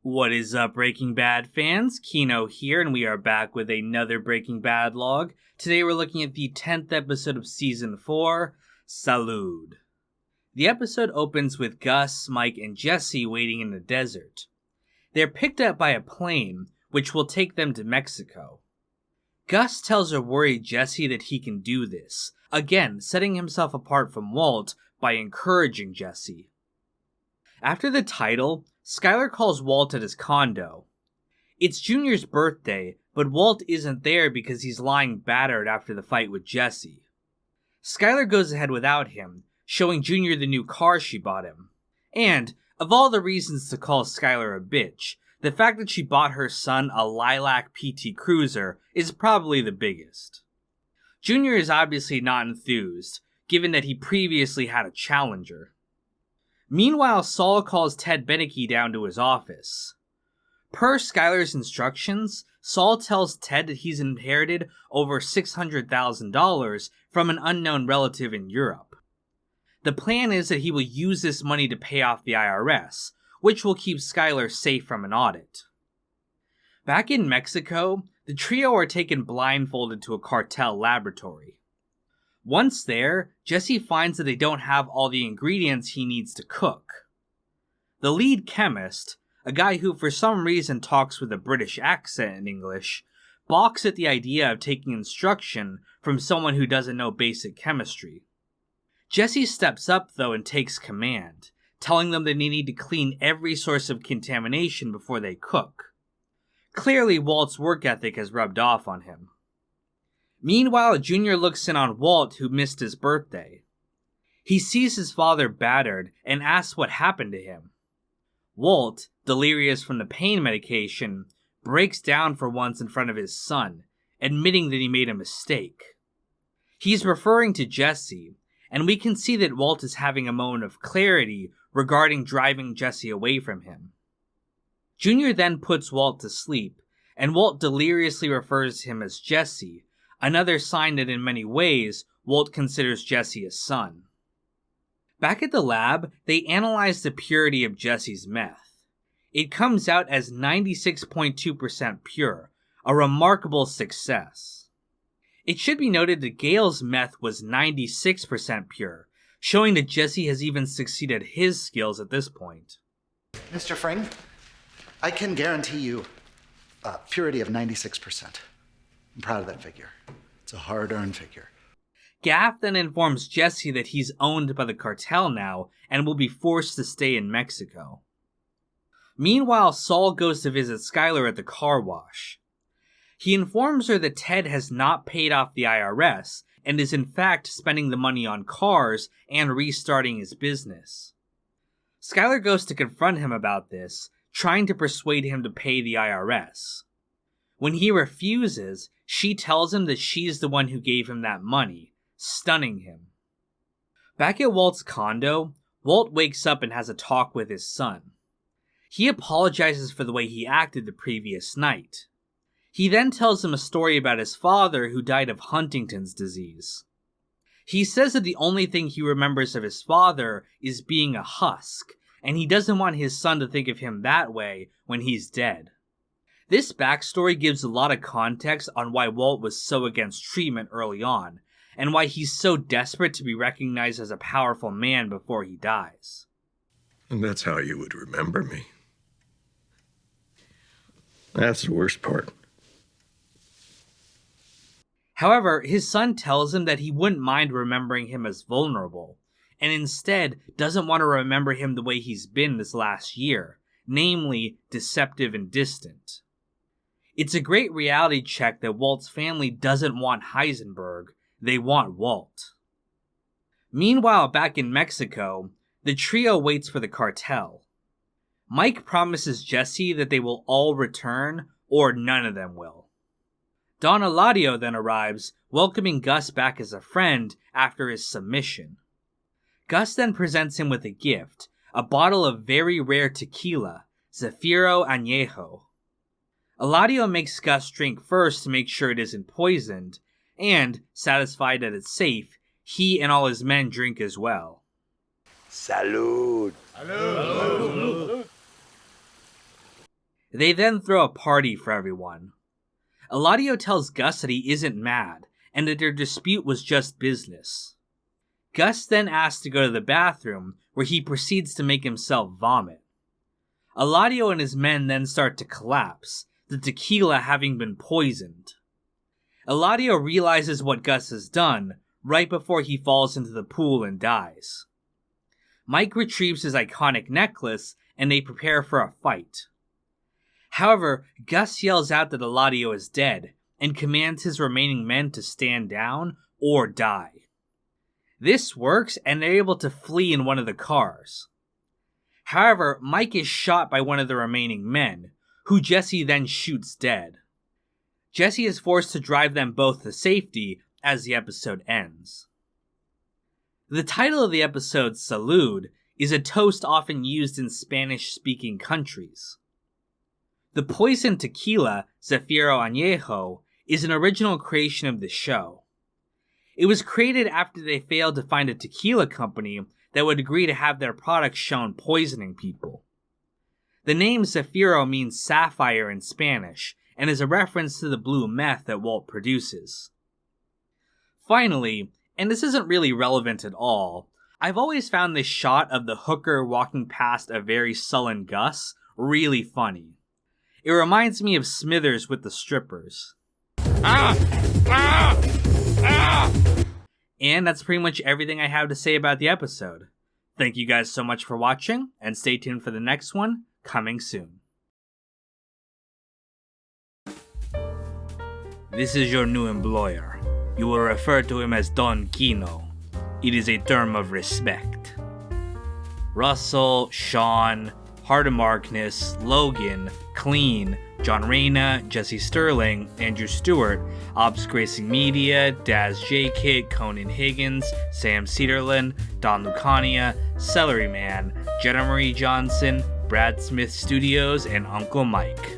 What is up, Breaking Bad fans? Kino here, and we are back with another Breaking Bad log. Today we're looking at the 10th episode of Season 4, Salud. The episode opens with Gus, Mike, and Jesse waiting in the desert. They're picked up by a plane, which will take them to Mexico. Gus tells a worried Jesse that he can do this, again setting himself apart from Walt by encouraging Jesse. After the title, Skyler calls Walt at his condo. It's Junior's birthday, but Walt isn't there because he's lying battered after the fight with Jesse. Skyler goes ahead without him, showing Junior the new car she bought him. And, of all the reasons to call Skyler a bitch, the fact that she bought her son a lilac PT Cruiser is probably the biggest. Junior is obviously not enthused, given that he previously had a Challenger. Meanwhile, Saul calls Ted Beneke down to his office. Per Skyler's instructions, Saul tells Ted that he's inherited over $600,000 from an unknown relative in Europe. The plan is that he will use this money to pay off the IRS, which will keep Skyler safe from an audit. Back in Mexico, the trio are taken blindfolded to a cartel laboratory. Once there, Jesse finds that they don't have all the ingredients he needs to cook. The lead chemist, a guy who for some reason talks with a British accent in English, balks at the idea of taking instruction from someone who doesn't know basic chemistry. Jesse steps up though and takes command, telling them that they need to clean every source of contamination before they cook. Clearly, Walt's work ethic has rubbed off on him. Meanwhile, Junior looks in on Walt, who missed his birthday. He sees his father battered and asks what happened to him. Walt, delirious from the pain medication, breaks down for once in front of his son, admitting that he made a mistake. He's referring to Jesse, and we can see that Walt is having a moment of clarity regarding driving Jesse away from him. Junior then puts Walt to sleep, and Walt deliriously refers to him as Jesse, another sign that in many ways, Walt considers Jesse a son. Back at the lab, they analyze the purity of Jesse's meth. It comes out as 96.2% pure, a remarkable success. It should be noted that Gale's meth was 96% pure, showing that Jesse has even succeeded his skills at this point. Mr. Fring, I can guarantee you a purity of 96%. I'm proud of that figure. It's a hard-earned figure. Gaff then informs Jesse that he's owned by the cartel now and will be forced to stay in Mexico. Meanwhile, Saul goes to visit Skyler at the car wash. He informs her that Ted has not paid off the IRS and is in fact spending the money on cars and restarting his business. Skyler goes to confront him about this, trying to persuade him to pay the IRS. When he refuses, she tells him that she's the one who gave him that money, stunning him. Back at Walt's condo, Walt wakes up and has a talk with his son. He apologizes for the way he acted the previous night. He then tells him a story about his father who died of Huntington's disease. He says that the only thing he remembers of his father is being a husk, and he doesn't want his son to think of him that way when he's dead. This backstory gives a lot of context on why Walt was so against treatment early on, and why he's so desperate to be recognized as a powerful man before he dies. And that's how you would remember me. That's the worst part. However, his son tells him that he wouldn't mind remembering him as vulnerable, and instead doesn't want to remember him the way he's been this last year, namely, deceptive and distant. It's a great reality check that Walt's family doesn't want Heisenberg, they want Walt. Meanwhile, back in Mexico, the trio waits for the cartel. Mike promises Jesse that they will all return, or none of them will. Don Eladio then arrives, welcoming Gus back as a friend after his submission. Gus then presents him with a gift, a bottle of very rare tequila, Zafiro Añejo. Eladio makes Gus drink first to make sure it isn't poisoned, and, satisfied that it's safe, he and all his men drink as well. Salud! Salud! They then throw a party for everyone. Eladio tells Gus that he isn't mad, and that their dispute was just business. Gus then asks to go to the bathroom, where he proceeds to make himself vomit. Eladio and his men then start to collapse, the tequila having been poisoned. Eladio realizes what Gus has done right before he falls into the pool and dies. Mike retrieves his iconic necklace, and they prepare for a fight. However, Gus yells out that Eladio is dead, and commands his remaining men to stand down or die. This works, and they're able to flee in one of the cars. However, Mike is shot by one of the remaining men, who Jesse then shoots dead. Jesse is forced to drive them both to safety as the episode ends. The title of the episode, Salud, is a toast often used in Spanish-speaking countries. The poisoned tequila, Zafiro Añejo, is an original creation of the show. It was created after they failed to find a tequila company that would agree to have their products shown poisoning people. The name Zafiro means sapphire in Spanish, and is a reference to the blue meth that Walt produces. Finally, and this isn't really relevant at all, I've always found this shot of the hooker walking past a very sullen Gus really funny. It reminds me of Smithers with the strippers. And that's pretty much everything I have to say about the episode. Thank you guys so much for watching, and stay tuned for the next one, coming soon. This is your new employer. You will refer to him as Don Kino. It is a term of respect. Russell, Sean, Heart of Markness, Logan, Clean, John Reyna, Jesse Sterling, Andrew Stewart, Ops Gracing Media, Daz J. Kid, Conan Higgins, Sam Cedarlin, Don Lucania, Celery Man, Jenna Marie Johnson, Brad Smith Studios, and Uncle Mike.